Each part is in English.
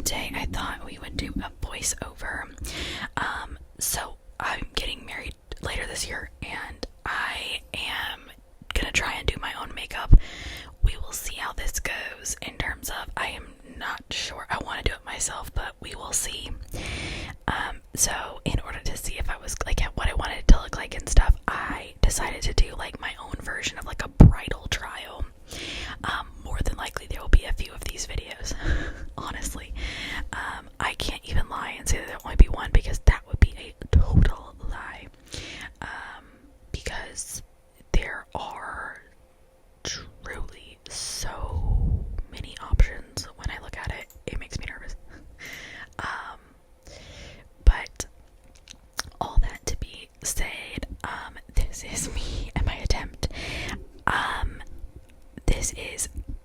today I thought we would do a voiceover. So I'm getting married later this year, and I am gonna try and do my own makeup. We will see how this goes in terms of, I am not sure I want to do it myself, but we will see. So in order to see if I was like what I wanted it to look like and stuff, I decided to do like my own version of like a bridal trial. More than likely there will be a few of these videos. Honestly, I can't even lie and say that there will only be one, because that would be a total lie. Because there are truly so many options. When I look at it, it makes me nervous. But all that to be said, this is me and my attempt.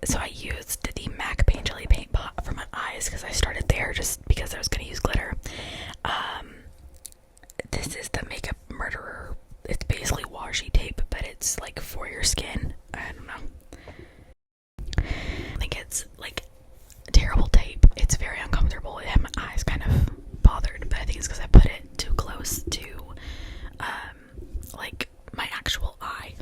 So I used the MAC Paint Jelly Paint Pot for my eyes because I started there just because I was going to use glitter. This is the Makeup Murderer. It's basically washi tape, but it's like for your skin. I don't know. I think it's like terrible tape. It's very uncomfortable. It had my eyes kind of bothered, but I think it's because I put it too close to like my actual eye.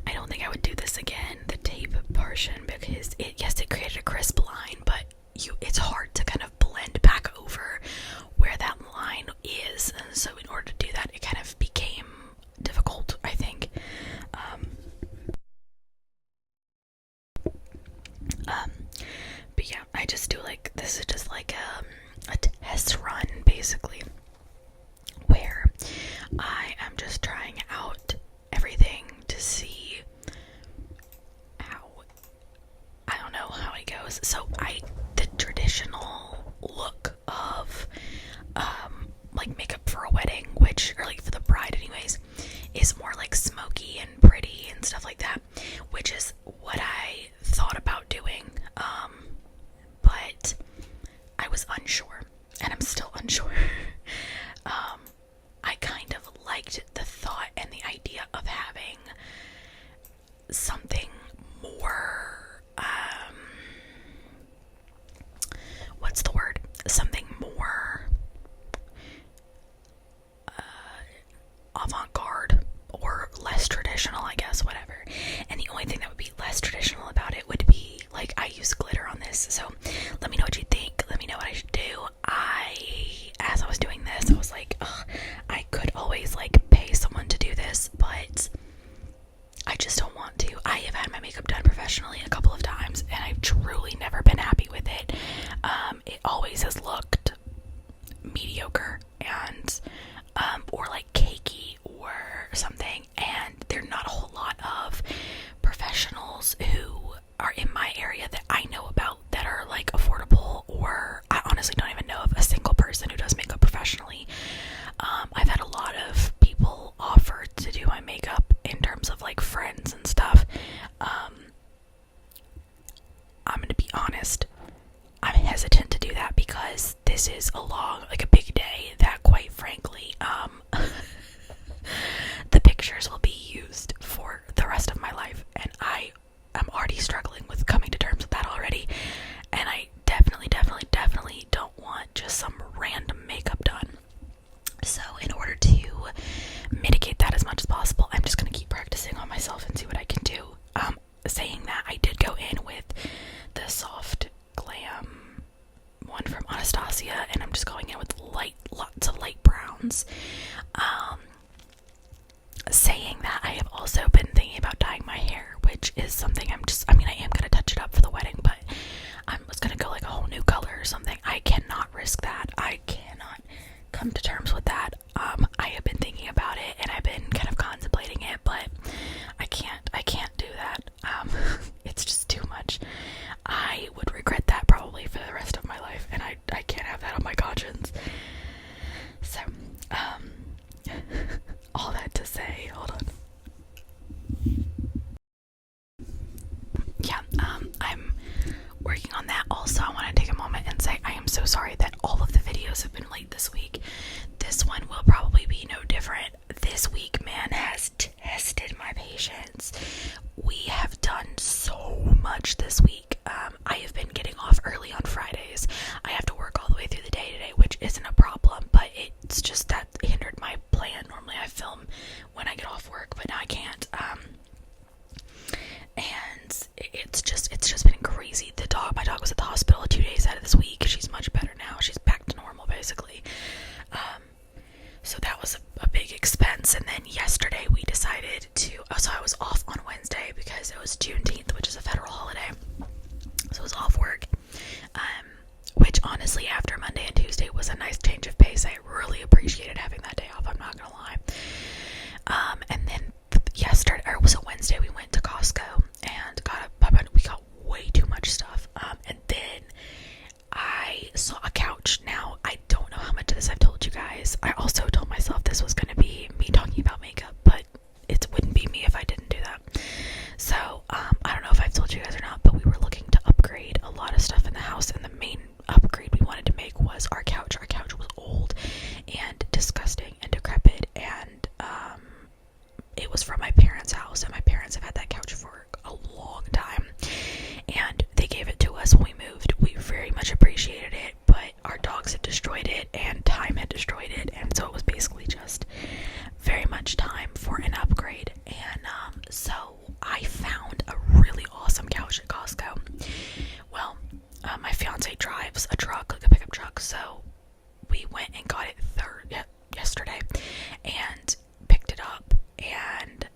I don't think I would do this again, the tape portion, because it created a crisp line, but it's hard to kind of blend back over where that line is, and so in order to do that, it kind of became difficult, I think. But yeah, I just do like, this is just like a test run, basically, where I am just trying out everything to see how, I don't know how it goes. So the traditional look of like makeup for a wedding, or like for the bride anyways, is more like smoky and pretty and stuff like that, which is what I thought about doing, but I was unsure, and I'm still unsure. I kind of liked the thought and the idea of having something more, what's the word? Something more avant-garde or less traditional, I guess, whatever. And the only thing that would be less traditional about it would be, like, I use glitter on this, so let me know what you think. Let me know what I should do. As I was doing this, I was like, ugh, I could always, like, pay someone to do this, but I just don't want to. I have had my makeup done professionally a couple of times, and I've truly never been happy with it. It always has looked mediocre and or like cakey or something, and there are not a whole lot of professionals who are in my area that I know about that are like affordable, or I honestly don't even know of a single person who does makeup professionally. I've had a lot of people offer to do my makeup in terms of like friends and stuff. I'm gonna be honest, I'm hesitant to do that because this is a big day that, quite frankly, the pictures will be used for the rest of my life, and I am already struggling with coming to terms with that already, and I definitely don't want just some random makeup done. So in order to mitigate that as much as possible, I'm just going to keep practicing on myself and see what I can do. Saying that, I did go in with the Soft Glam one from Anastasia, and I'm just going in with lots of light browns. Saying that, I have also been thinking about dyeing my hair, which is something I am going to touch it up for the wedding, but I was going to go like a whole new color or something. I cannot risk that. I cannot come to terms with that. I have been thinking about it, and I've been kind of contemplating it, but I can't do that. It's just too much. I would regret that probably for the rest of my life, and I can't have that on my conscience. So, all that to say, hold on. Yeah, I'm working on that. Also, I want to take a moment and say I am so sorry that all of the videos have been late this week. This one will probably be no different. This week, man, has tested my patience. We have done so much this week. I have been getting guys, it was Juneteenth, which is a federal holiday, so I was off work. Which honestly, after Monday and Tuesday was a nice change of pace. I really appreciated having that day off, I'm not gonna lie. And then yesterday, or it was a Wednesday, we went to Costco and we got way too much stuff. And then I saw a couch. Now, I don't know how much of this I've told you guys. I also told myself this was going to be me talking about makeup, but it wouldn't be me if I didn't do that. So, I don't know if I've told you guys or not, but we were looking to upgrade a lot of stuff in the house, and the main upgrade we wanted to make was our couch. Our couch was old and disgusting and decrepit, and it was from my parents' house, and my parents have had that couch for a long time, and they gave it to us when we moved. We very much appreciated it, but our dogs had destroyed it, and time had destroyed it, and so it was basically just very much time for an upgrade. And so I found a really awesome couch at Costco. Well, my fiance drives a truck, like a pickup truck, so we went and got it yesterday and picked it up, and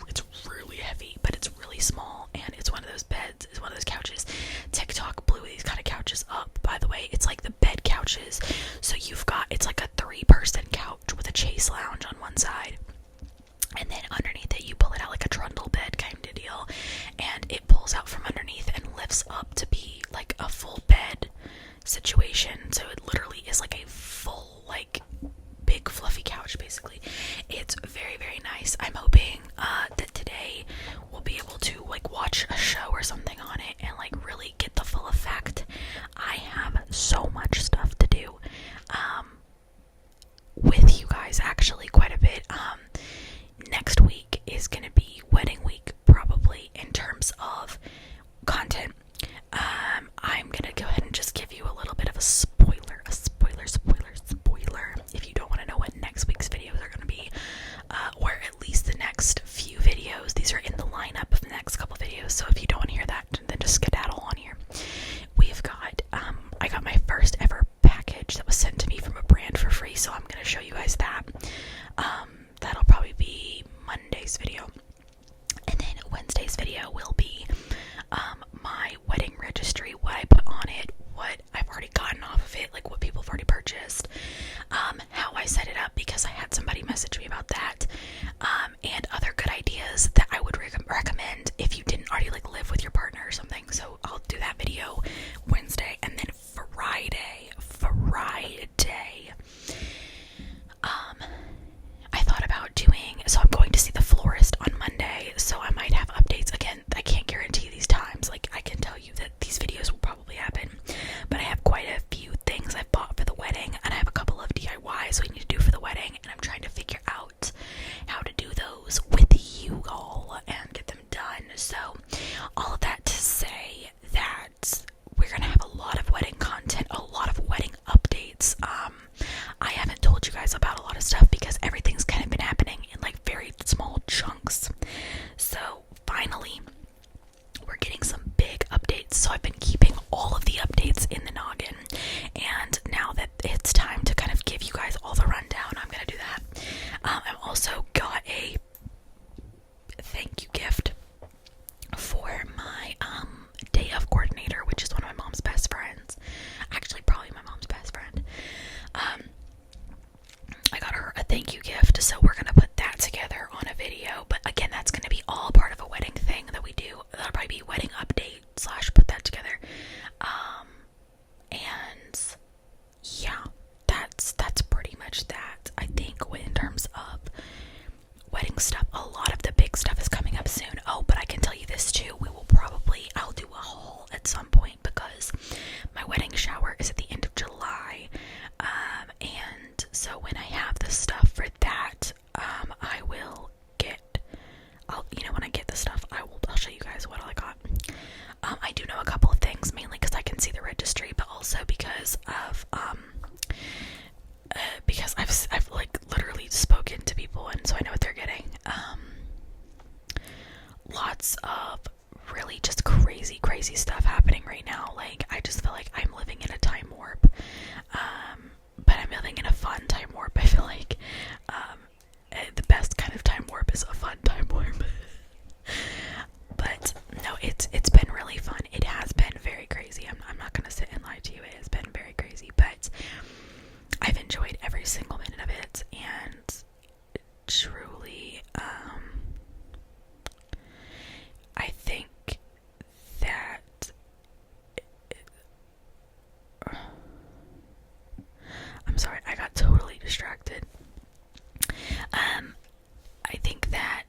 it's really heavy, but it's really small, and it's one of those beds, it's one of those couches. TikTok blew these kind of couches up, by the way. It's like the bed couches, so it's like a 3-person couch with a chase lounge on one side, and then underneath it you pull it out like a trundle bed kind of deal, and it pulls out from underneath and lifts up to be like a full bed situation. So it literally is like a full, like, big fluffy couch basically. It's very, very nice. I'm hoping that today we'll be able to like watch a show or something on it and like really get the full effect. I have so much stuff to do with you guys, actually quite a bit. Next week is gonna be wedding week, probably, in terms of content. I'm gonna go ahead and just give you a little bit of a spoiler. If you don't want to know what next week's videos are gonna be, or at least the next few videos, these are in the lineup of the next couple videos. So if you don't want to hear that, then just skedaddle on here. We've got, I got my first ever package that was sent to me from a brand for free, so I'm gonna show you guys that. That'll probably be Monday's video, and then Wednesday's video will be my wedding registry, what I put on it, what I've already gotten off of it, like what people have already purchased, how I set it up, because I had somebody message me about that, and other good ideas that I would recommend if you didn't already like live with your partner or something. So I'll do that video Wednesday, and then Friday, I thought about so I'm going to see the florist on Monday, so I might have updates. Again, I can't guarantee these times. Like, I can tell you that these videos will probably happen, but I have quite a few things I've bought for the wedding, and I have a couple of DIYs we need to do for the wedding, and I'm trying to figure out how to do those with you all and get them done. So, all of that to say that we're gonna have a lot of wedding content, a lot of wedding updates. I haven't told you guys about a lot of stuff because everything's kind of been happening in like very small chunks. So finally, we're getting some big updates. So I've been keeping all of the updates in the noggin, and now that it's time to kind of give you guys all the rundown, I'm gonna do that. I've also got a thank you gift for my day of coordinator, which is one of my mom's best friends. Actually, probably my mom's best friend. I got her a thank you gift, so we're gonna put that together on a video. But again, that's gonna be all part of a wedding thing that we do. That'll probably be wedding update / put that together. And yeah, that's pretty much that. I think in terms of wedding stuff, a lot of the big stuff is coming up soon. Oh, but I can tell you this too. I'll do a haul at some point, because my wedding shower is at the end of July. And so when I have the stuff for that, when I get the stuff, I'll show you guys what I got. I do know a couple of things, mainly because I can see the registry, but also because I've like literally spoken to people, and so I know what they're getting. Lots of really just crazy stuff happening right now. Like, I just feel like I'm living in a time warp, but I'm living in a fun time warp. I feel like the best kind of time warp is a fun time warp. it's been really fun. It has been very crazy. I'm not gonna sit and lie to you. It has been very crazy, but I've enjoyed every single minute of it, and truly, I think that I'm sorry, I got totally distracted. I think that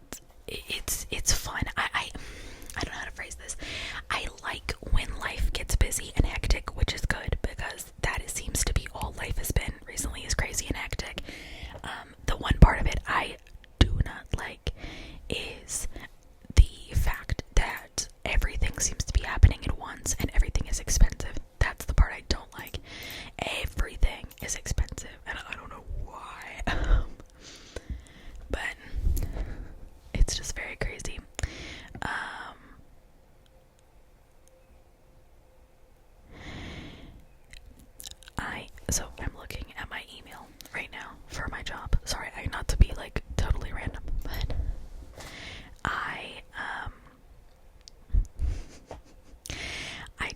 it's fun. I don't know how to phrase this. I like when life gets busy and hectic, which is good because that seems to be all life has been recently, is crazy and hectic. The one part of it I do not like is the fact that everything seems to be happening at once and everything is expensive. That's the part I don't like. Everything is expensive, and I don't know why. But it's just very crazy. So I'm looking at my email right now for my job. Sorry, not to be like totally random, but I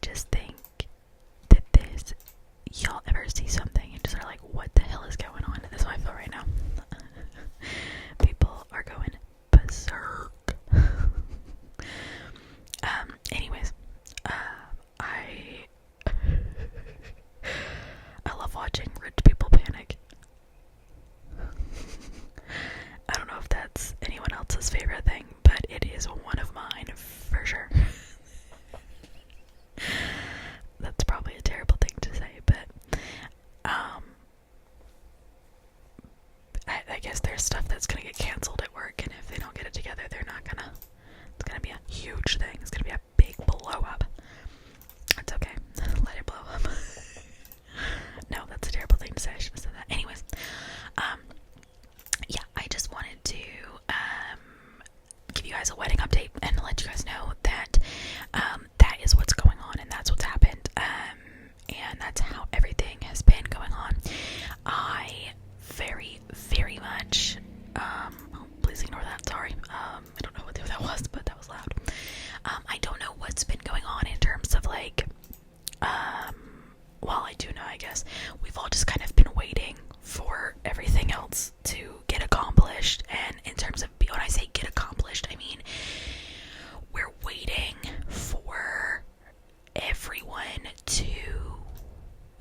just think that this, y'all ever see something and just are like, what the hell is going on? That's how I feel right now. People are going berserk. Anyways, I love watching rich people panic. I don't know if that's anyone else's favorite thing, but it is one of mine for sure. That's probably a terrible thing to say, but I guess there's stuff that's gonna get canceled at work, and if they don't get it together, they're not gonna. It's gonna be a huge thing. It's gonna be a big blow up. It's okay. Let it blow up. No, that's a terrible thing to say. I should have said that. Anyways, yeah, I just wanted to give you guys a wedding update and let you guys know that that is what's going on and that's what's happened, and that's how everything has been going on. I very, very much please ignore that, sorry. I don't know what that was, but that was loud. I don't know what's been going on in terms of like well, I do know, I guess. We've all just kind of been waiting for everything else to get accomplished. And in terms of, when I say get accomplished, I mean we're waiting for everyone to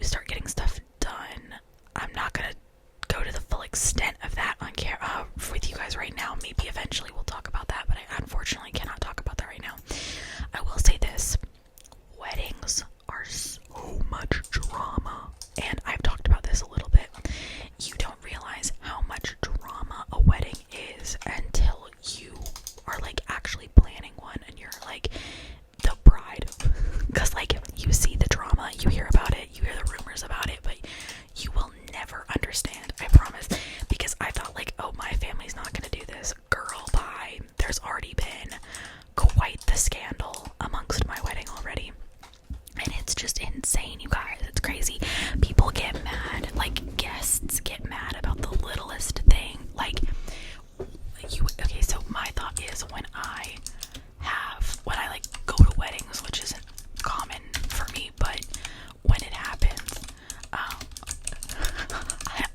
start getting stuff done. I'm not gonna go to the full extent of that on camera with you guys right now. Maybe eventually we'll talk about that, but I unfortunately cannot talk about that right now. I will say this: weddings are so much drama, and I've talked about this a little bit. You don't realize how much drama a wedding is until you are like actually planning one and you're like the bride. Because like you see the drama, you hear about it, you hear the rumors about it, but you will never understand, I promise. Because I thought like, oh, my family's not gonna do this. Girl, bye. There's already been quite the scandal amongst my wedding already. And it's just insane, you guys. It's crazy. People get mad. Like, guests get mad about the littlest thing. Like, okay, so my thought is when I like go to weddings, which isn't common for me, but when it happens,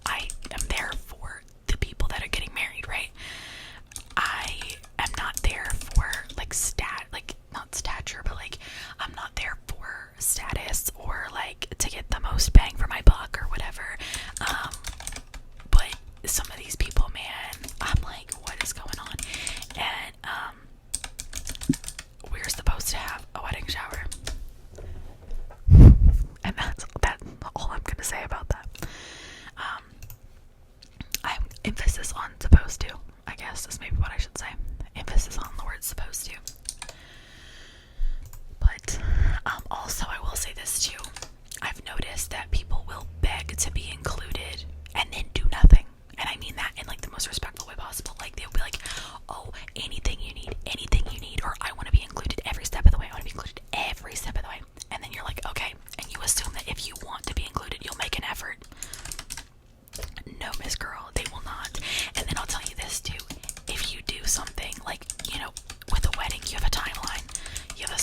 I am there for the people that are getting married, right? I am not there for like not stature, but like I'm not there for status or like to get the most bang for my buck or whatever. But some of these people, man, I'm like, what is going on? And we're supposed to have a wedding shower, and that's all I'm gonna say about that. I'm emphasis on supposed to, I guess is maybe what I should say. Emphasis on the word supposed to. But also I will say this too. I've noticed that people will beg to be included and then do nothing. And I mean that in like the most respectful way possible. Like they'll be like, oh, anything you need, or I want to be included every step of the way. I want to be included every step of the way. And then you're like, okay. And you assume that if you want to be included, you'll make an effort. No, Miss Girl, they will not. And then I'll tell you this too. If you do something like, with a wedding, you have a timeline. You have a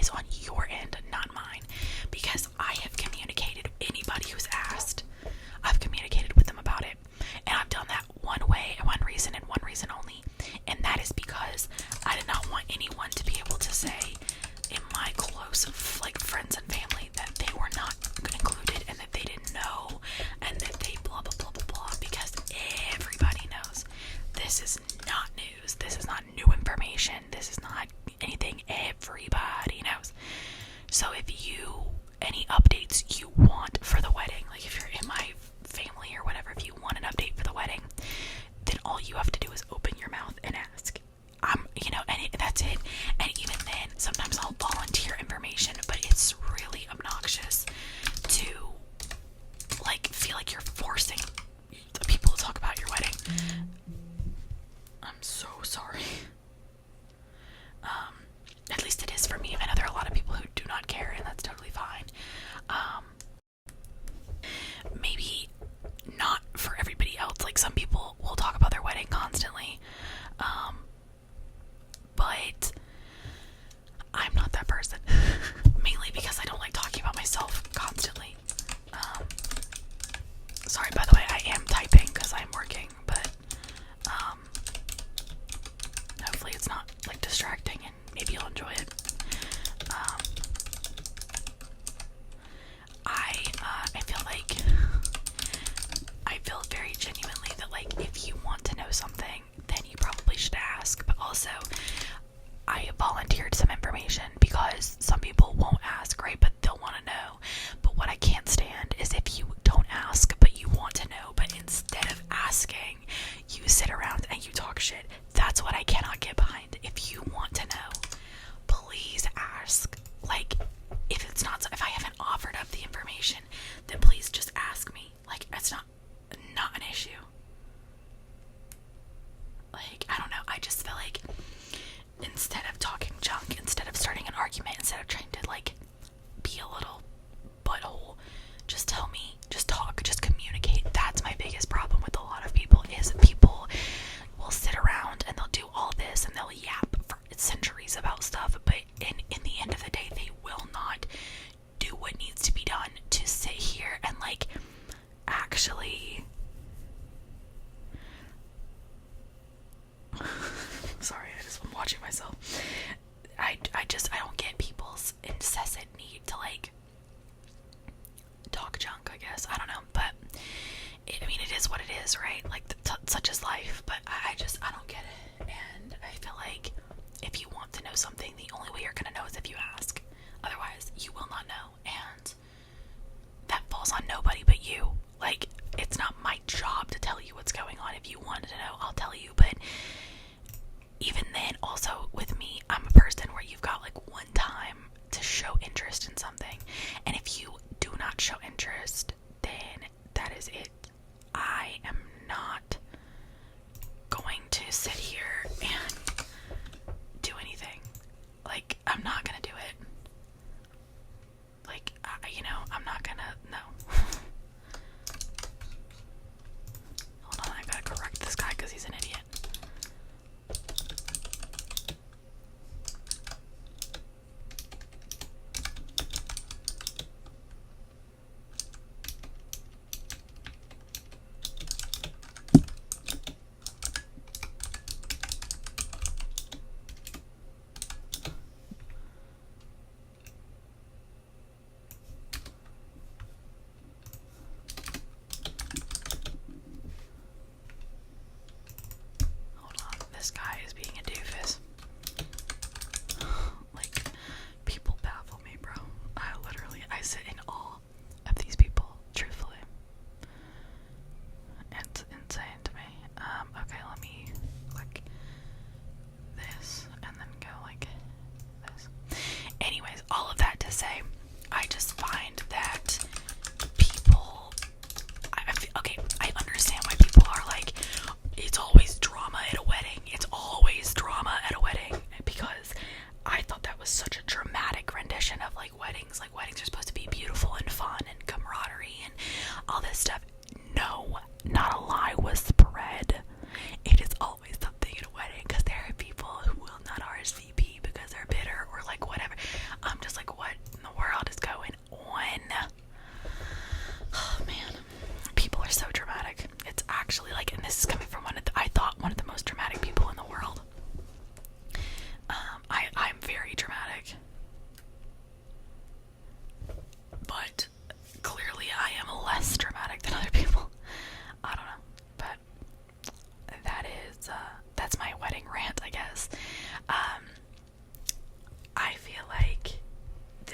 is on your end, not mine, because I have communicated with anybody who's asked. I've communicated with them about it, and I've done that one way and one reason only, and that is because I did not want anyone to be able to say in my close like friends and family that they were not included and that they didn't know and that they blah blah blah blah blah, because everybody knows this is not news, this is not new information, this is not anything, everybody knows. So if you, any updates you want for the wedding, like if you're in my family or whatever, if you want an update for the wedding, then all you have to do is open your mouth and ask. And that's it. And even then, sometimes I'll volunteer information, but it's really obnoxious to like feel like you're forcing people to talk about your wedding. I'm so sorry. At least it is for me. I know there are a lot of people who do not care, and that's totally fine. Maybe not for everybody else. Like some people will talk about their wedding constantly. But I'm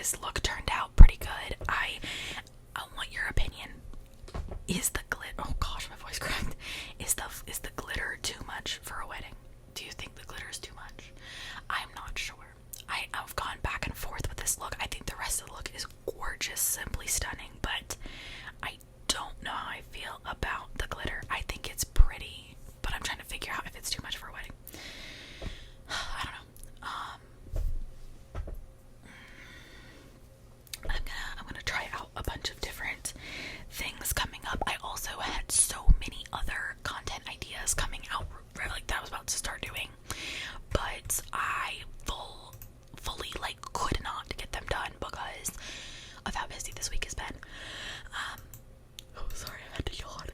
this look turned out pretty good. I want your opinion. Is the glitter, oh gosh, my voice cracked. Is the glitter too much for a wedding? Do you think the glitter is too much? I'm not sure. I've gone back and forth with this look. I think the rest of the look is gorgeous, simply stunning, but I don't know how I feel about the glitter. I think it's pretty, but I'm trying to figure out if it's too much for a wedding. I don't know. I'm gonna try out a bunch of different things coming up. I also had so many other content ideas coming out, like that I was about to start doing, but I fully like could not get them done because of how busy this week has been. Oh, sorry, I had to yawn.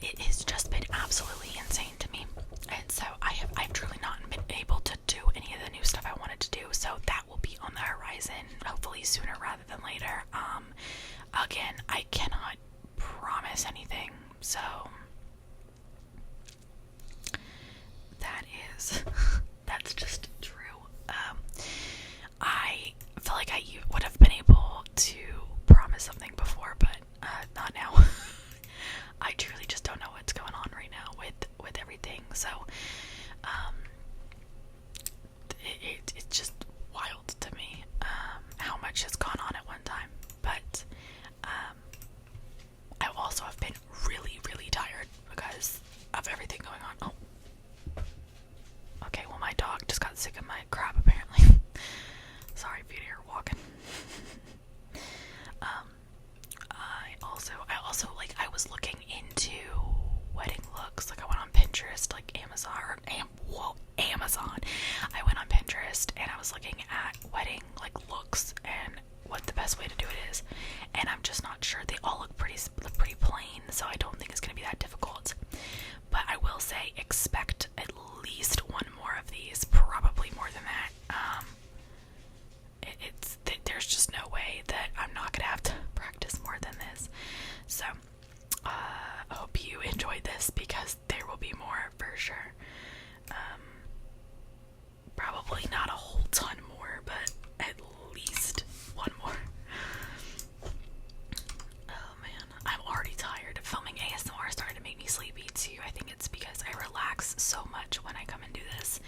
It has just been absolutely insane to me, and so I've truly not been able to do any of the new stuff I wanted to do. So that will be on the horizon, hopefully sooner rather than later. Again, I cannot promise anything, so that's just true. I feel like I would have been able to promise something before, but not now. I truly just don't know what's going on right now with everything. So it's just wild to me how much has gone on at one time. But I also have been really, really tired because of everything going on. Oh, okay. Well, my dog just got sick of my crap apparently. Sorry if you hear her walking. I was looking into wedding looks. Like I went on Pinterest, like Amazon. I went on Pinterest and I was looking at wedding like looks and what the best way to do it is. And I'm just not sure. They all look pretty plain, so I don't think it's gonna be that difficult. But I will say, expect at least one more of these, probably more than that. There's just no way that I'm not gonna have to practice more than this. So I hope you enjoyed this because there will be more for sure. Probably not a whole ton more, but at least one more. Oh man, I'm already tired. Filming ASMR started to make me sleepy too. I think it's because I relax so much when I come and do this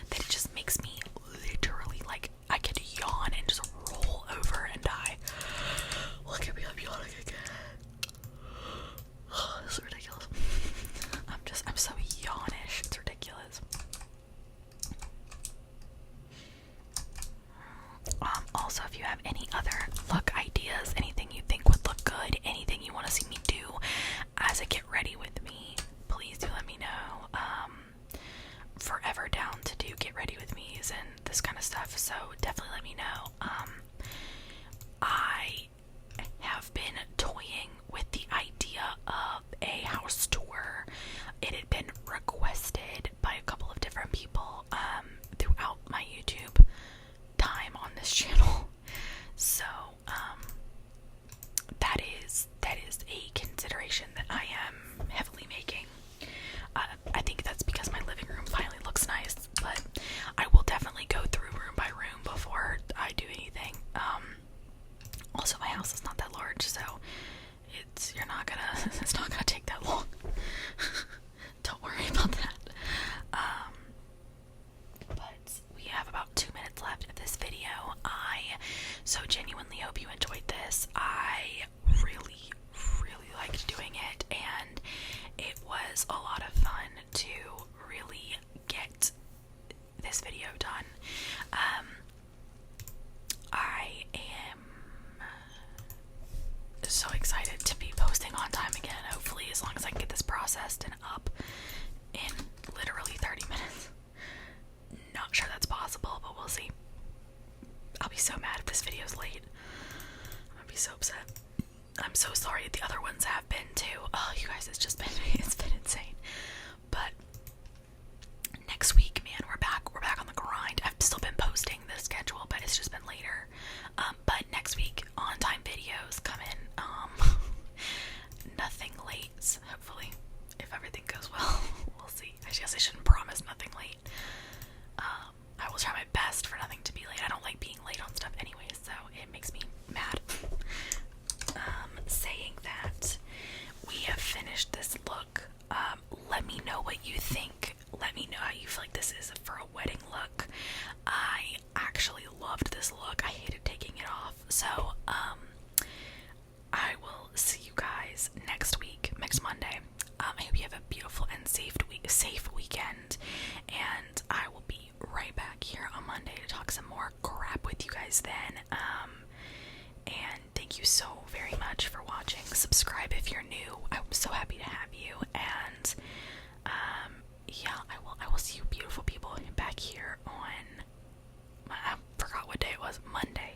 that it just makes me literally like I could yawn and just roll over and die. Look at me, I'm yawning again. This is ridiculous. I'm so yawnish. It's ridiculous. Also, if you have any other look ideas, anything you think would look good, anything you want to see me do as I get ready with me, please do let me know. Forever down to do get ready with me's and this kind of stuff, so definitely let me know. I have been toying with the idea of a house tour. It had been requested by a couple of different people throughout my YouTube time on this channel. So that is a consideration that I am heavily making. I think that's because my living room finally looks nice, but I will definitely go through room by room before I do anything. Also, my house is not that large, so it's not gonna take that long. Don't worry about that. But we have about 2 minutes left of this video. I so genuinely hope you enjoyed this. I really, really liked doing it, and it was a lot of fun to really get this video done. I am so excited to be posting on time again, hopefully, as long as I can get this processed and up in literally 30 minutes. Not sure that's possible, but we'll see. I'll be so mad if this video's late. I'm gonna be so upset. I'm so sorry the other ones have been too. Oh, you guys, it's been insane. But next week, man, we're back on the grind. I've still been posting the schedule, but it's just been later. But next week, on time videos coming. Nothing late, hopefully, if everything goes well. We'll see. I guess I shouldn't promise nothing late. I will try my guys then. And thank you so very much for watching. Subscribe if you're new. I'm so happy to have you. And yeah, I will see you beautiful people back here on, I forgot what day it was, Monday.